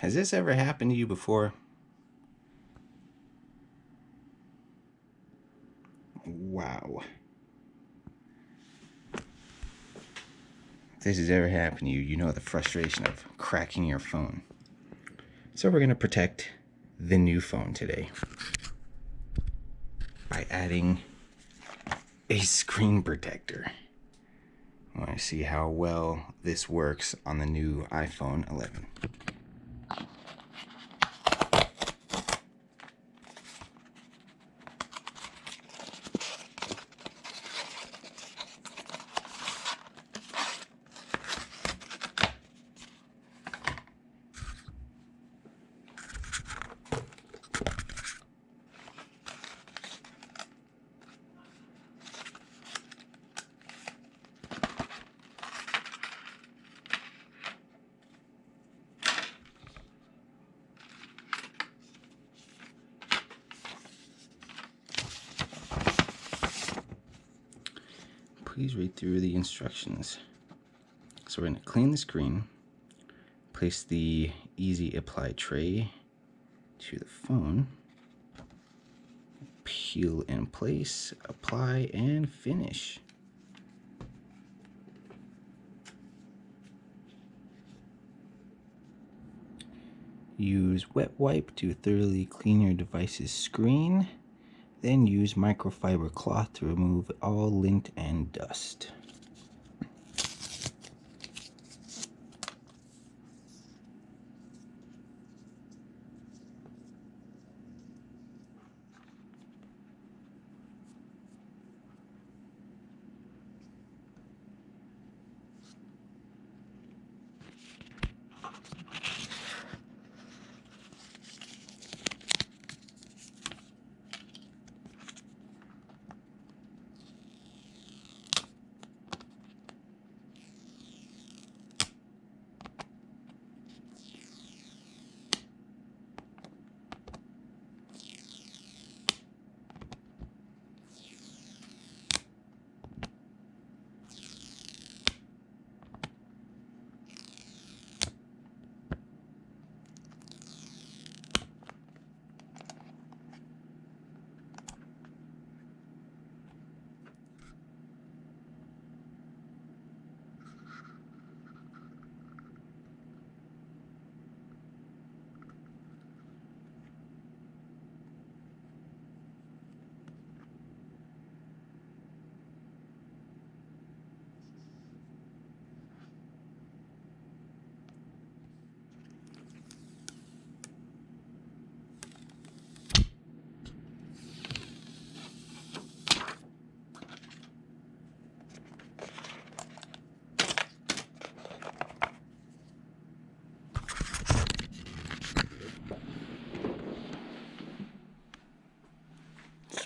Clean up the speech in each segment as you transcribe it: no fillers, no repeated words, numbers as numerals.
Has this ever happened to you before? Wow. If this has ever happened to you, you know the frustration of cracking your phone. So we're going to protect the new phone today by adding a screen protector. I want to see how well this works on the new iPhone 11. Please read through the instructions. So we're going to clean the screen, place the easy apply tray to the phone, peel in place, apply, and finish. Use wet wipe to thoroughly clean your device's screen. Then use microfiber cloth to remove all lint and dust.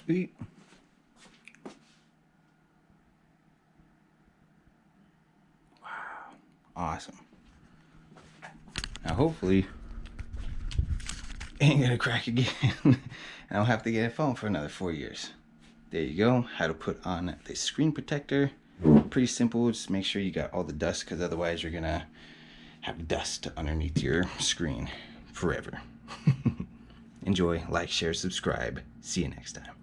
Sweet. Wow. Awesome. Now hopefully it ain't gonna crack again. I don't have to get a phone for another 4 years. There you go. How to put on the screen protector. Pretty simple. Just make sure you got all the dust, because otherwise you're gonna have dust underneath your screen forever. Enjoy, like, share, subscribe. See you next time.